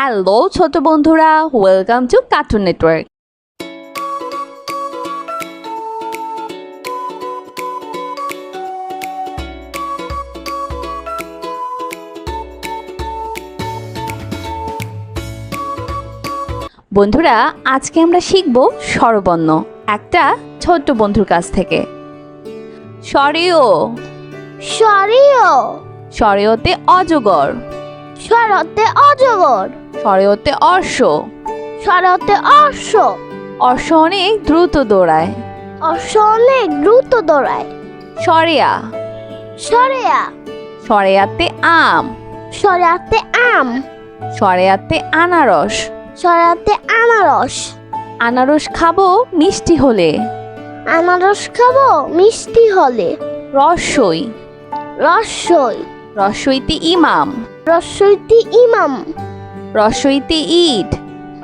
Hello ছোট বন্ধুরা, welcome to cartoon network. বন্ধুরা, আজকে আমরা শিখব স্বরবর্ণ একটা ছোট্ট বন্ধুর কাছ থেকে। স্বরেও। স্বরেও। স্বরেওতে অজগর। স্বরতে অজগর। স্বরেওতে অশ্ব। স্বরতে অশ্ব। অশ্ব অনেক দ্রুত দৌড়ায়। অশ্ব অনেক দ্রুত দৌড়ায়। স্বরেয়া। স্বরেয়া। স্বরেয়াতে আম। স্বরেয়াতে আম। স্বরেয়াতে আনারস। স্বরেয়াতে আনারস। আনারস খাবো মিষ্টি হলে। আনারস খাবো মিষ্টি হলে। রসই। রসই। রসইতে ইমাম। রসইতে ইমাম। রসইতে ইট।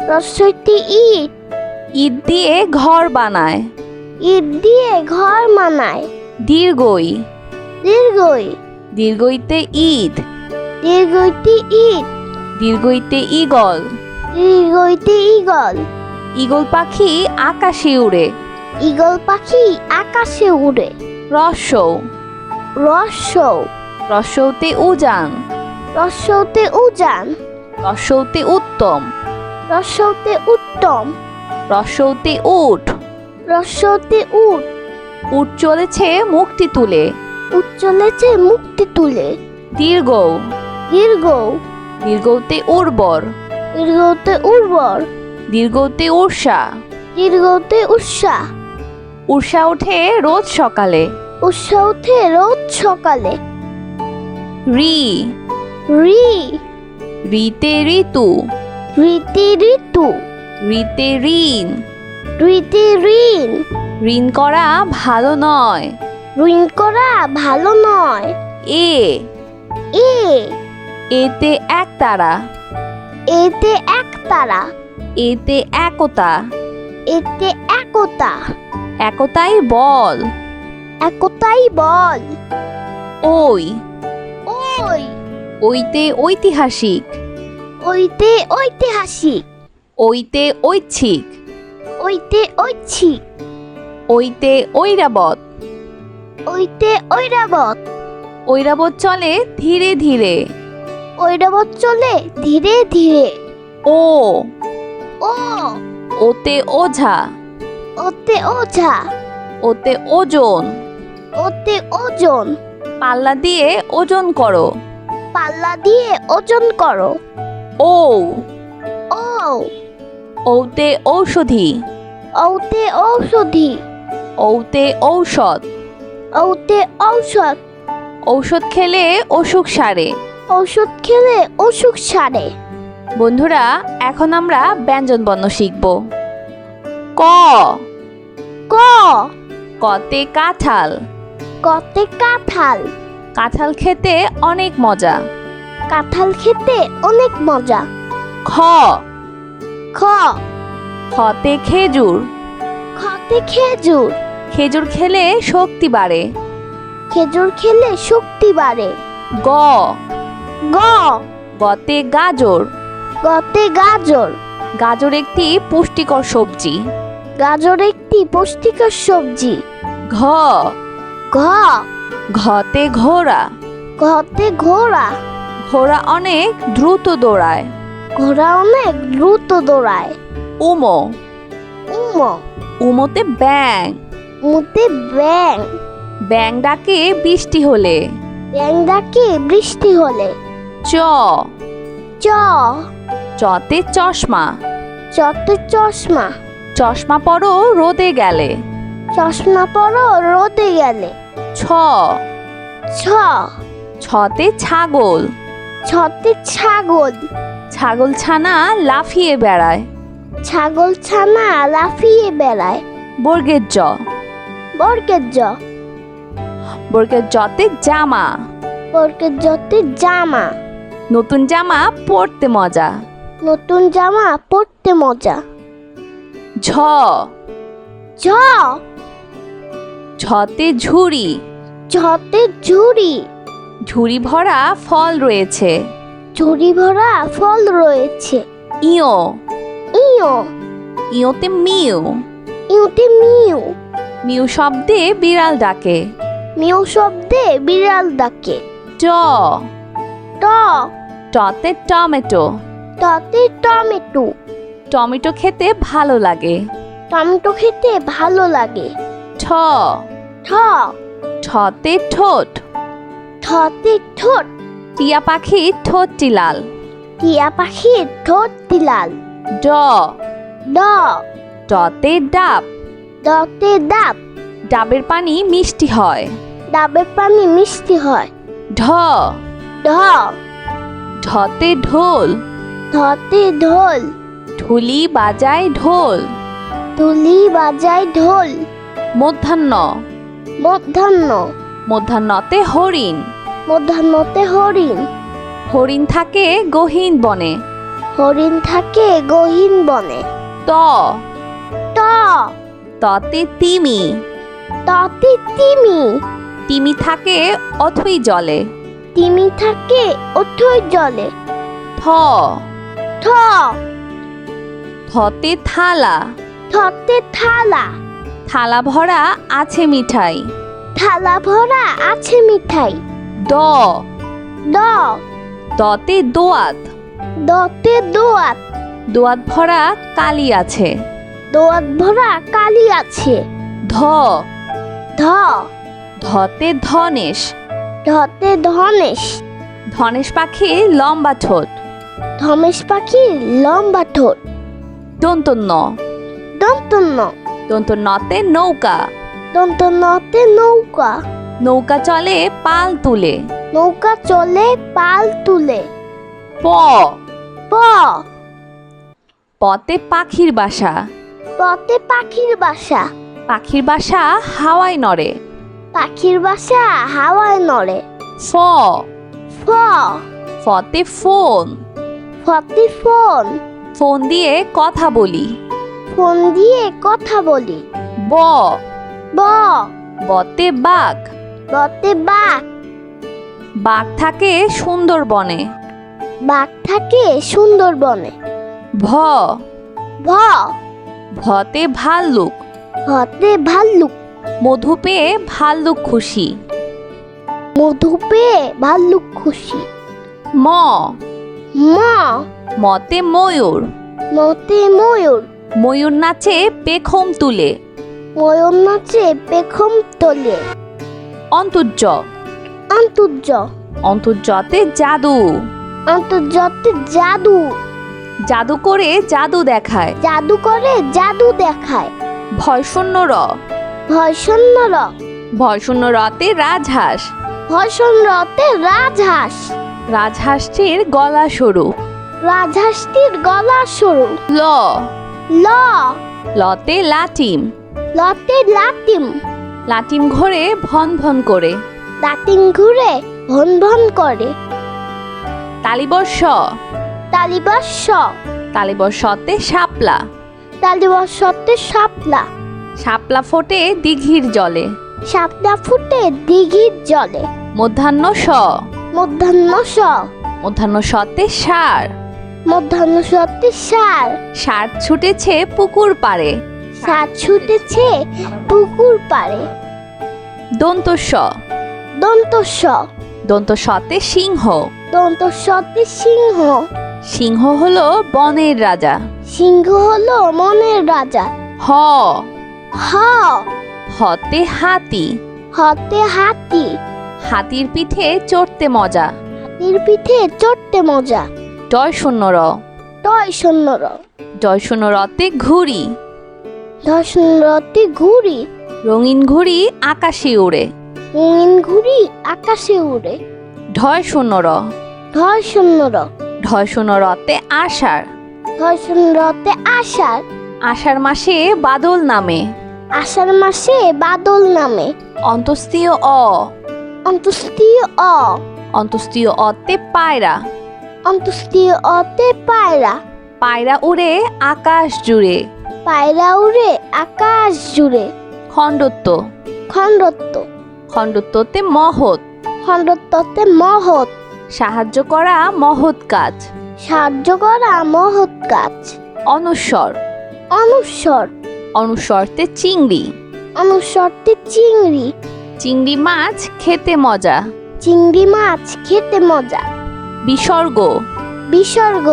রসইতে ইট। ইট দিয়ে ঘর বানায়। ইট দিয়ে ঘর বানায়। দীর্ঘই। দীর্ঘই। দীর্ঘইতে ইট। দীর্ঘইতে ইট। দীর্ঘইতে ঈগল। দীর্ঘইতে ঈগল। ঈগল পাখি আকাশে উড়ে। ঈগল পাখি আকাশে উড়ে। রসৌ। রসৌ। রসৌতে উজান। রসৌতে উজান। রসৌতে উত্তম। রসৌতে উত্তম। রসৌতে উট। রসৌতে উট। উট চলেছে মুক্তি তুলে। উট চলেছে মুক্তি তুলে। দীর্ঘ। দীর্ঘ। দীর্ঘতে উর্বর। দীর্ঘতে উর্বর। দীর্ঘতে উর্ষা। দীর্ঘতে উষা। উর্ষা ওঠে রোজ সকালে। উষা ওঠে রোজ সকালে। রি। রি। রিতে ঋতু। ঋতে ঋতু। রিতে ঋণ। ঋতে ঋণ। ঋণ করা ভালো নয়। ঋণ করা ভালো নয়। এ। এ। এতে একতারা। এতে একতারা। এতে একতা। এতে একতা। একতাই বল। একতাই বল। ওই। ওই। ওইতে ঐতিহাসিক। ওইতে ঐতিহাসিক। ওইতে ঐচ্ছিক। ওইতে ঐচ্ছিক। ওইতে ঐরাবত। ওইতে ঐরাবত। ঐরাবত চলে ধীরে ধীরে। ঐরাবত চলে ধীরে ধীরে। ও। ও। ওতে ওঝা। ওতে ওঝা। ওতে ওজন। ওতে ওজন। পাল্লা দিয়ে ওজন করো। পাল্লা দিয়ে ওজন করো। ও। ও। ওতে ঔষধি। ওতে ঔষধি। ওতে ঔষধ। ওতে ঔষধ। ঔষধ খেলে অসুখ সারে। ঔষধ খেলে অসুখ সারে। বন্ধুরা, এখন আমরা ব্যঞ্জন বর্ণ শিখব। ক। ক। কতে কাঁঠাল। কতে কাঁঠাল। কাঁঠাল খেতে অনেক মজা। কাঁঠাল খেতে অনেক মজা। খ। খ। খতে খেজুর। খতে খেজুর। খেজুর খেলে শক্তি বাড়ে। খেজুর খেলে শক্তি বাড়ে। গ। গ। গতে গাজর। গতে গাজর। গাজর একটি পুষ্টিকর সবজি। গাজর একটি পুষ্টিকর সবজি। ঘ। ঘ। ঘতে ঘোড়া। ঘতে ঘোড়া। ঘোড়া অনেক দ্রুত দৌড়ায়। ঘোড়া অনেক দ্রুত দৌড়ায়। উমো। উম। উমোতে ব্যাং। মুতে ব্যাং। ব্যাং ডাকে বৃষ্টি হলে। ব্যাং ডাকে বৃষ্টি হলে। চ। চ। চতে চশমা। চতে চশমা। চশমা পরো রোদে গেলে। চশমা পরো রোদে গেলে। ছ। ছ। ছতে ছাগল। ছতে ছাগল। ছাগল ছানা লাফিয়ে বেড়ায়। ছাগল ছানা লাফিয়ে বেড়ায়। বর্গের জ। বর্গের জ। বর্গের জতে জামা। বর্গের জতে জামা। নতুন জামা পরতে মজা। নতুন জামা পরতে মজা। ঝ। ঝ। ঝতে ঝুড়ি। ঝতে ঝুড়ি। ঝুড়ি ভরা ফল রয়েছে। ঝুড়ি ভরা ফল রয়েছে। ইও, ইও, ইওতে মিউ। ইউতে মিউ। মিউ শব্দে বিড়াল ডাকে। মিউ শব্দে বিড়াল ডাকে। ট, ট, টতে টমেটো। টতে টমেটো। টমেটো খেতে ভালো লাগে। টমেটো খেতে ভালো লাগে। ঠ, ঠ, ঠতে ঠোঁট। ঠতে ঠোঁট। টিয়া পাখির ঠোঁটটি লাল। টিয়া পাখির ঠোঁটটি লাল। ড, ড, ডতে ডাব। ডতে ডাব। ডাবের পানি মিষ্টি হয়। ডাবের পানি মিষ্টি হয়। ঢ, ঢ, ঢতে ঢোল। ঢতে ঢোল। ঢুলি বাজায় ঢোল। তুলি বাজায় ঢোল। মধ্যাহ্ন, মধ্যাহ্ন। মধ্যাহ্নতে হরিণ। মধ্যাহ্নতে হরিণ। হরিণ থাকে গহীন বনে। হরিণ থাকে গহীন বনে। ত, ট, ততে তিমি। ততে তিমি। তিমি থাকে অথই জলে। তিমি থাকে অথই জলে। থ, ঠ, থতে থালা। থতে থালা। থালা ভরা আছে মিঠাই। থালা ভরা আছে মিঠাই। দ, দ, দতে দোয়াত। দতে দোয়াত। দোয়াত ভরা কালি আছে। দোয়াত ভরা কালি আছে। ধ, ধ, ধতে ধনেশ। ধতে ধনেশ। ধনেশ পাখির লম্বা ঠোঁট। ধনেশ পাখির লম্বা ঠোঁট। দন্তন্য, দন্তন্য। দন্তন্যতে নৌকা। দন্তন্যতে নৌকা। নৌকা চলে পাল তুলে। নৌকা চলে পাল তুলে। প, প, পতে পাখির বাসা। পতে পাখির বাসা। পাখির বাসা হাওয়ায় নড়ে। পাখির বাসা হাওয়ায় নড়ে। ফ, ফ, ফতে ফোন। ফতে ফোন। ফোন দিয়ে কথা বলি। ফোন দিয়ে কথা বলি। ব, ব, বতে বাঘ। বতে বাঘ। বাঘ থাকে সুন্দরবনে। বাঘ থাকে সুন্দরবনে। ভ, ভ, ভতে ভাল্লুক। ভতে ভাল্লুক। মধু পেয়ে ভাল্লুক খুশি। মধু পেয়ে ভাল্লুক খুশি। ম, ম, মতে ময়ূর। মতে ময়ূর। ময়ূর নাচে পেখম তুলে। ময়ূর নাচে পেখম তোলে। অন্তর্য, অন্তর্য। অন্তর্যতে জাদু। অন্তর্জতে জাদু। জাদু করে জাদু দেখায়। জাদু করে জাদু দেখায়। ভয়শূন্য র। ভয়শূন্য র। ভয়শূন্য রতে রাজহাঁস। ভয়শূন্য রতে রাজহাঁস। রাজহাঁসটির গলা সরু। রাজহাঁসটির গলা সরু। ল, ল, লতে লাটিম। লতে লাটিম। লাটিম ঘোরে ভন ভন করে। লাটিম ঘুরে ভন ভন করে। তালিবর্ষ। তালিবর্ষ। তালিবর্ষতে শাপলা। তালিবর্ষতে শাপলা। শাপলা ফোটে দিঘির জলে। শাপলা ফুটে দিঘির জলে। মধ্যাহ্ন স। মধ্যাহ্ন স। মধ্যাহ্ন সতে ষাঁড়। মধ্যাহ্ন সতে ষাঁড়। ষাঁড় ছুটেছে পুকুর পাড়ে। ষাঁড় ছুটেছে পুকুর পাড়ে। দন্ত স। দন্ত স। দন্ত সতে সিংহ। দন্ত সতে সিংহ। সিংহ হলো বনের রাজা। সিংহ হলো মনের রাজা। হ, হ, হতে হাতি। হতে হাতি। হাতির পিঠে চড়তে মজা। হাতির পিঠে চড়তে মজা। ডয় শূন্য র। টয় শূন্য র। ডয় শূন্য রতে ঘুড়ি। ধর্ষণ রথে ঘুড়ি। রঙিন ঘুড়ি আকাশে উড়ে। রঙিন ঘুড়ি আকাশে উড়ে। ঢয় শূন্য র। ঢয় শূন্য র। ঢয় শূন্য রতে আষাঢ়। ধর্ষণ রথে আষাঢ়। আষাঢ় মাসে বাদল নামে। আষাঢ় মাসে বাদল নামে। অন্তস্তীয় অ। অন্তস্তীয় অ। অন্তস্তীয় অতে পায়রা। অন্তস্তীয় অতে পায়রা। পায়রা উড়ে আকাশ জুড়ে। পায়রা উড়ে আকাশ জুড়ে। খণ্ডত্ব। খণ্ডত্ব। খণ্ডত্বতে মহৎ। খণ্ডত্বতে মহৎ। সাহায্য করা মহৎ কাজ। সাহায্য করা মহৎ কাজ। অনুস্বর। অনুস্বর। অনুস্বরতে চিংড়ি। অনুস্বরতে চিংড়ি। চিংড়ি মাছ খেতে মজা। চিংড়ি মাছ খেতে মজা। বিসর্গ। বিসর্গ।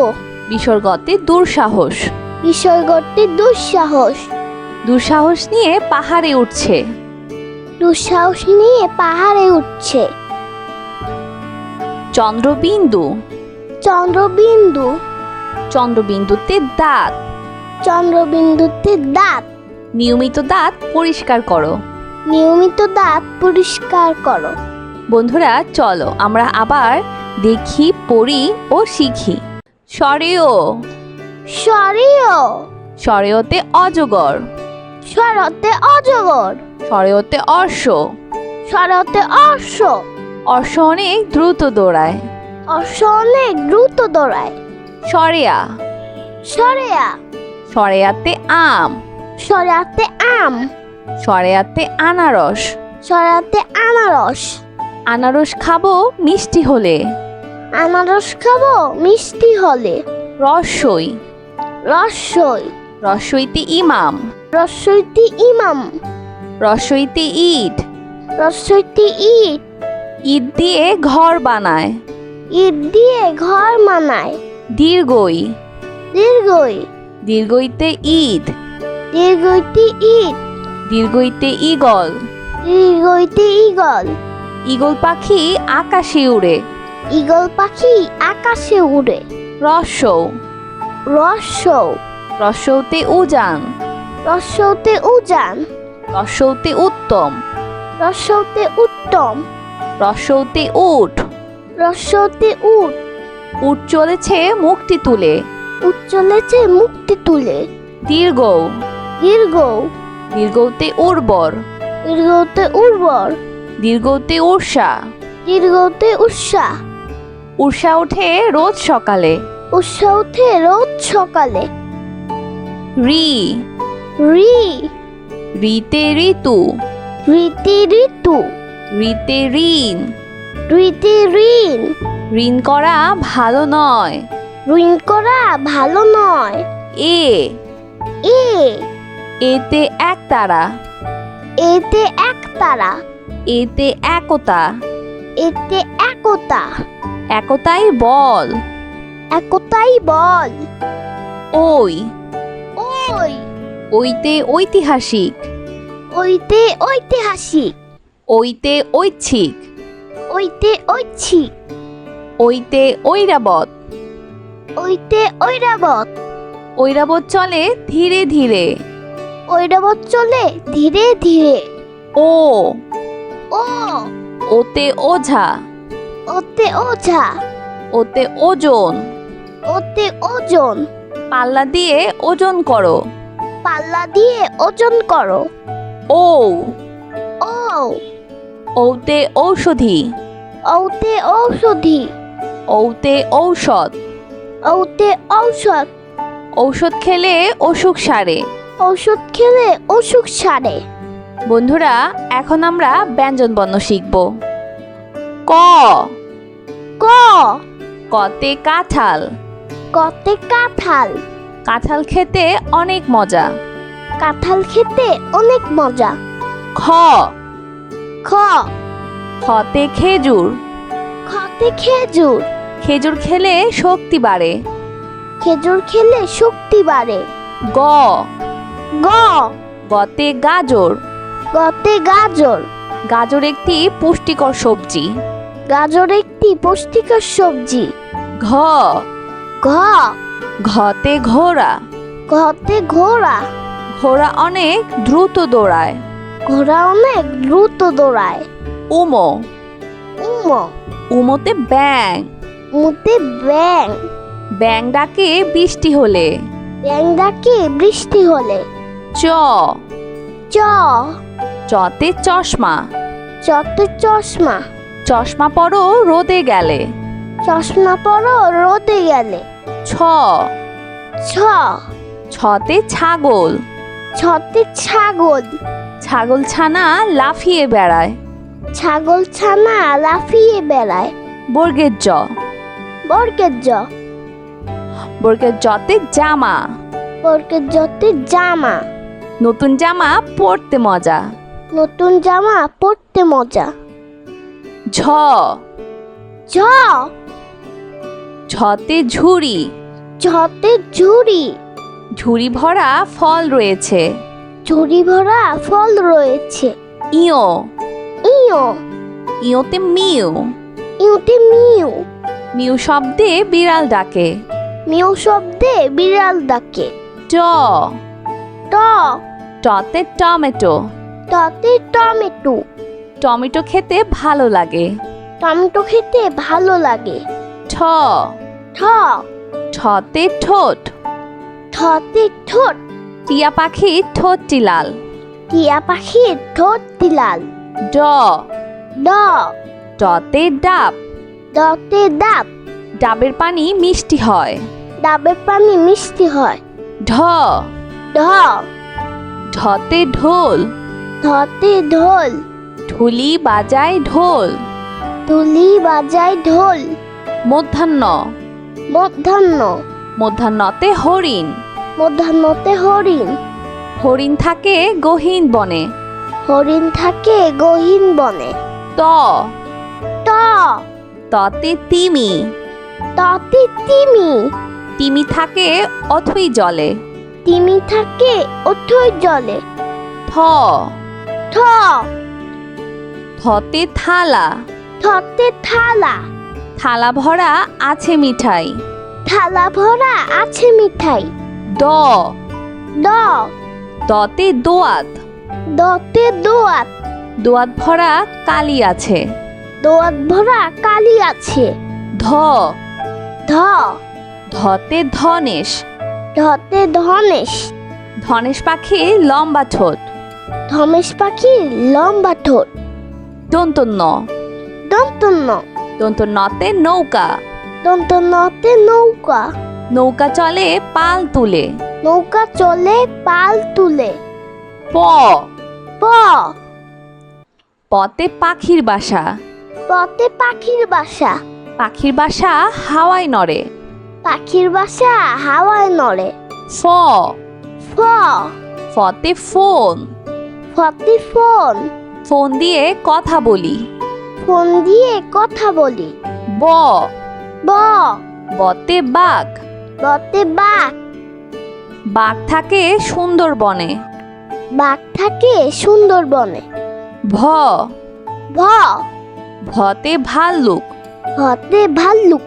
বিসর্গতে দুঃসাহস। বিসর্গতে দুঃসাহস। দুঃসাহস নিয়ে পাহাড়ে উঠছে। দুঃসাহস নিয়ে পাহাড়ে উঠছে। চন্দ্রবিন্দু। চন্দ্রবিন্দু। চন্দ্রবিন্দুতে দাঁত। চন্দ্রবিন্দুতে দাঁত। নিয়মিত দাঁত পরিষ্কার করো। নিয়মিত দাঁত পরিষ্কার করো। বন্ধুরা চলো আমরা আবার দেখি, পড়ি ও শিখি। সরেও। সরেও। সরেওতে অজগর। সরতে অজগর। সরেওতে অশ্ব। সরতে অশ্ব। অশ্ব অনেক দ্রুত দৌড়ায়। অশ্ব অনেক দ্রুত দৌড়ায়। সরেয়া। সরেয়া। সরেয়াতে আম। সরেয়াতে আম। সরেয়াতে আনারস। সরেয়াতে আনারস। আনারস খাবো মিষ্টি হলে। আনারস খাবো মিষ্টি হলে। রসই। রসই। রসইতে ইমাম। রসইতে ইমাম। রসইতে ইট। রসইতে ইট। ইট দিয়ে ঘর বানায়। ইট দিয়ে ঘর বানায়। দীর্ঘই। দীর্ঘই। দীর্ঘইতে ইট। দীর্ঘইতে ইট। দীর্ঘইতে ঈগল। দীর্ঘইতে ঈগল। ঈগল পাখি আকাশে উড়ে। ঈগল পাখি আকাশে উড়ে। রসৌ। রসৌ। রসৌতে উজান। রসৌতে উজান। রসৌতে উত্তম। রসৌতে উত্তম। রসৌতে উঠ। রসৌতে উট। উঠ চলেছে মুখটি তুলে। উট চলেছে মুক্তি তুলে। দীর্ঘ। দীর্ঘ। দীর্ঘতে উর্বর। দীর্ঘতে উর্বর। দীর্ঘতে উর্ষা। দীর্ঘতে উৎসাহ। উর্ষা ওঠে রোজ সকালে। উৎসাহ উঠে রোজ সকালে। রি। রি। রিতে ঋতু। রীতি ঋতু। রিতে ঋণ। রীতি ঋণ। ঋণ করা ভালো নয়। ঋণ করা ভালো নয়। এ। এ। এতে একতারা। এতে একতারা। এতে একতা। এতে একতা। একতাই বল। একতাই বল। ওই। ওই। ওইতে ঐতিহাসিক। ওইতে ঐতিহাসিক। ওইতে ঐচ্ছিক। ওইতে ঐচ্ছিক। ওইতে ঐরাবত। ওইতে ঐরাবত। ঐরাবত চলে ধীরে ধীরে। ঐরাবত চলে ধীরে ধীরে। ও। ও। ওতে ওঝা। ওতে ওঝা। ওতে ওজন। ওতে ওজন। পাল্লা দিয়ে ওজন করো। পাল্লা দিয়ে ওজন করো। ও। ও। ওতে ঔষধি। ঔতে ঔষধি। ওতে ঔষধ। ঔতে ঔষধ। ঔষধ খেলে অসুখ সারে। ঔষধ খেলে অসুখ সারে। বন্ধুরা এখন আমরা ব্যঞ্জনবর্ণ শিখব। ক। ক। কতে কাঁঠাল। কতে কাঁঠাল। কাঁঠাল খেতে অনেক মজা। কাঁঠাল খেতে অনেক মজা। খ। খ। খতে খেজুর। খতে খেজুর। খেজুর খেলে শক্তি বাড়ে। খেজুর খেলে শক্তি বাড়ে। গ। গ। গতে গাজর। গতে গাজর। গাজর একটি পুষ্টিকর সবজি। গাজর একটি পুষ্টিকর সবজি। ঘ। ঘ। ঘতে ঘোড়া। ঘতে ঘোড়া। ঘোড়া অনেক দ্রুত দৌড়ায়। ঘোড়া অনেক দ্রুত দৌড়ায়। উমো। উম। উমোতে ব্যাং। মুতে ব্যাং। ব্যাং ডাকে বৃষ্টি হলে। ব্যাং ডাকে বৃষ্টি হলে। চ। চ। চতে চশমা। চতে চশমা। চশমা পরো রোদে গেলে। চশমা পরো রোদে গেলে। ছ। ছ। ছতে ছাগল। ছতে ছাগল। ছাগল ছানা লাফিয়ে বেড়ায়। ছাগল ছানা লাফিয়ে বেড়ায়। বর্গের জ। বর্গের জ। বর্গের জতে জামা। বর্গের জতে জামা। নতুন জামা পরতে মজা। নতুন জামা পরতে মজা। ঝ। ঝ। ঝতে ঝুড়ি। ঝতে ঝুড়ি। ঝুড়ি ভরা ফল রয়েছে। ঝুড়ি ভরা ফল রয়েছে। ইয়ো। ইয়ো। ইয়োতে মিউ। ইউতে মিউ। মিউ শব্দে বিড়াল ডাকে। মিউ শব্দে বিড়াল ডাকে। ট। ট। টতে টমেটো। টতে টমেটো। টমেটো খেতে ভালো লাগে। টমেটো খেতে ভালো লাগে। ঠ। ঠ। ঠতে ঠোঁট। ঠতে ঠোঁট। টিয়া পাখির ঠোঁটটি লাল। টিয়া পাখির ঠোঁটটি লাল। ড। ড। ডতে ডাব। ডতে ডাব। ডাবের পানি মিষ্টি হয়। ডাবের পানি মিষ্টি হয়। ঢ। ঢ। ঢতে ঢোল। ঢতে ঢোল। ঢুলি বাজায় ঢোল। তুলি বাজায় ঢোল। মধ্যাহ্ন। মধ্যাহ্ন। মধ্যাহ্নতে হরিণ। মধ্যাহ্নতে হরিণ। হরিণ থাকে গহীন বনে। হরিণ থাকে গহীন বনে। ত। ত। ততে তিমি। ততে তিমি। তিমি থাকে অথই জলে। তিমি থাকে অথই জলে। থ। ঠ। থতে থালা। থতে থালা। থালা ভরা আছে মিঠাই। থালা ভরা আছে মিঠাই। দ। দ। দতে দোয়াত। দতে দোয়াত। দোয়াত ভরা কালি আছে। দোয়াত ভরা কালি আছে। ধ। ধ। ধতে ধনেশ। ধতে ধনেশ। ধনেশ পাখির লম্বা ঠোঁট। ধনেশ পাখির লম্বা ঠোঁট। দন্তন্য। দন্তন্য। দন্তন্যতে নৌকা। দন্তন্যতে নৌকা। নৌকা চলে পাল তুলে। নৌকা চলে পাল তুলে। প। প। পতে পাখির বাসা। পতে পাখির বাসা। পাখির বাসা হাওয়ায় নড়ে। পাখির বাসা হাওয়ায় নড়ে। ফ। ফ। ফতে ফোন। ফতে ফোন। ফোন দিয়ে কথা বলি। ফোন দিয়ে কথা বলি। ব। ব। বতে বাঘ। বতে বাঘ। বাঘ থাকে সুন্দরবনে। বাঘ থাকে সুন্দরবনে। ভ। ভ। ভতে ভাল্লুক। ভতে ভাল্লুক।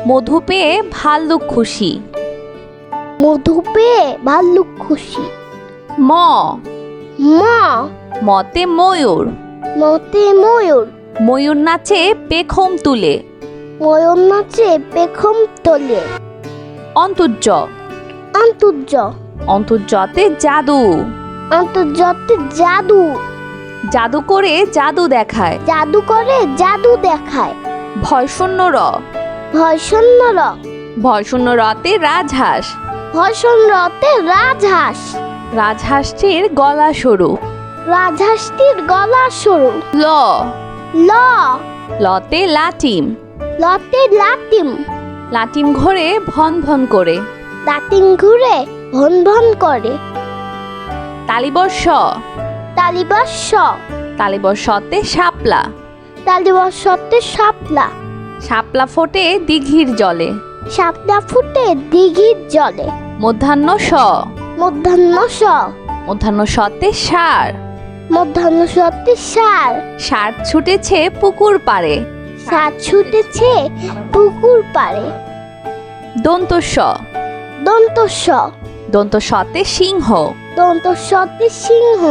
মধু পেয়ে ভাল্লুক খুশি। মধু পেয়ে ভাল্লুক খুশি। ম। ম। মতে ময়ূর। মতে ময়ূর। ময়ূর নাচে পেখম তুলে। ময়ূর নাচে পেখম তোলে। অন্তর্য। অন্তর্য। অন্তর্যতে জাদু। অন্তর্জতে জাদু। জাদু করে জাদু দেখায়। জাদু করে জাদু দেখায়। ভয়শূন্য র। ভয়শূন্য র। ভয়শূন্য রতে রাজহাঁস। ভয়শূন্য রতে রাজহাঁস। রাজহাঁসটির গলা সরু। রাজহাঁসটির গলা সরু। ল। ল। লতে লাটিম। লতে লাটিম। লাটিম ঘোরে ভন ভন করে। লাটিম ঘুরে ভন ভন করে। তালিবর্ষ। তালিবর্ষ। তালিবর্ষতে শাপলা। তালিবর্ষতে শাপলা। শাপলা ফোটে দিঘির জলে। শাপলা ফুটে দিঘির জলে। মধ্যাহ্ন স। মধ্যাহ্ন স। মধ্যাহ্ন সতে ষাঁড়। মধ্যাহ্ন সতে ষাঁড়। ষাঁড় ছুটেছে পুকুর পাড়ে। ষাঁড় ছুটেছে পুকুর পাড়ে। দন্ত স। দন্ত স। দন্ত সতে সিংহ। দন্ত সতে সিংহ।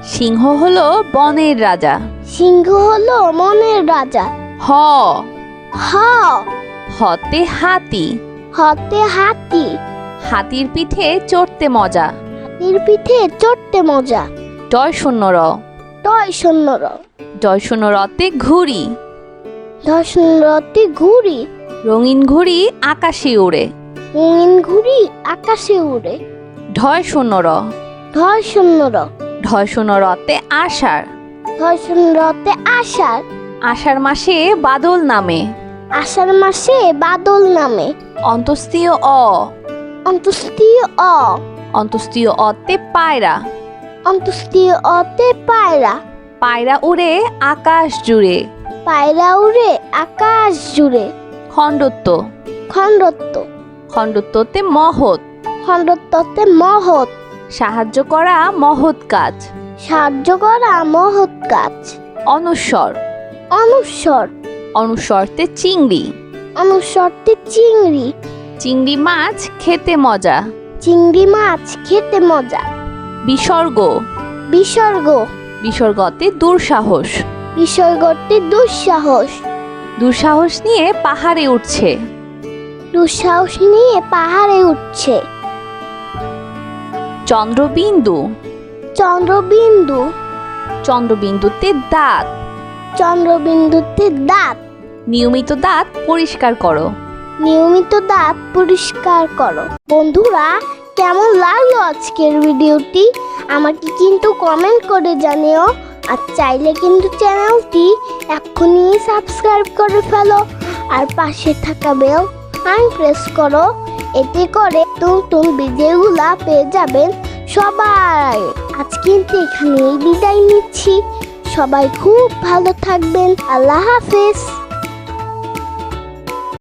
সিংহ হলো বনের রাজা। সিংহ হলো মনের রাজা। হ। হ। হতে হাতি। হতে হাতি। হাতির পিঠে চড়তে মজা। হাতির পিঠে চড়তে মজা। ডয় শূন্য র। টয় শূন্য র। ডয় শূন্য রতে ঘুড়ি। ধর্ষণ রথে ঘুড়ি। রঙিন ঘুড়ি আকাশে উড়ে। রঙিন ঘুড়ি আকাশে উড়ে। ঢয় শূন্য র। ধর শূন্য র। ঢয় শূন্য রতে আষাঢ়। ধর্ষণ রথে আষাঢ়। আষাঢ় মাসে বাদল নামে। আষাঢ় মাসে বাদল নামে। অন্তস্তীয় অ। অন্তস্তীয় অ। অন্তস্তীয় অতে পায়রা। অন্তস্তীয় অতে পায়রা। পায়রা উড়ে আকাশ জুড়ে। পায়রা উড়ে আকাশ জুড়ে। খণ্ডত্ব। খণ্ডত্ব। খণ্ডত্বতে মহৎ। খণ্ডত্বতে মহৎ। সাহায্য করা মহৎ কাজ। সাহায্য করা মহৎ কাজ। অনুস্বর। অনুস্বর। অনুস্বরতে চিংড়ি। অনুস্বরতে চিংড়ি। চিংড়ি মাছ খেতে মজা। চিংড়ি মাছ খেতে মজা। বিসর্গ। বিসর্গ। বিসর্গতে দুঃসাহস। বিসর্গতে দুঃসাহস। দুঃসাহস নিয়ে পাহাড়ে উঠছে। দুঃসাহস নিয়ে পাহাড়ে উঠছে। চন্দ্রবিন্দু। চন্দ্রবিন্দু। চন্দ্রবিন্দুতে দাঁত। চন্দ্রবিন্দুতে দাঁত। নিয়মিত দাঁত পরিষ্কার করো। নিয়মিত দাঁত পরিষ্কার করো। বন্ধুরা, কেমন লাগলো আজকের ভিডিওটি আমাকে কিন্তু কমেন্ট করে জানিও। আর চাইলে কিন্তু চ্যানেলটি এক্ষুনি সাবস্ক্রাইব করে ফেলো আর পাশে থাকা বেল প্রেস করো। এতে করে নতুন ভিডিওগুলা পেয়ে যাবেন সবাই। আজ কিন্তু এখানেই বিদায় নিচ্ছি। সবাই খুব ভালো থাকবেন। আল্লাহ হাফেজ।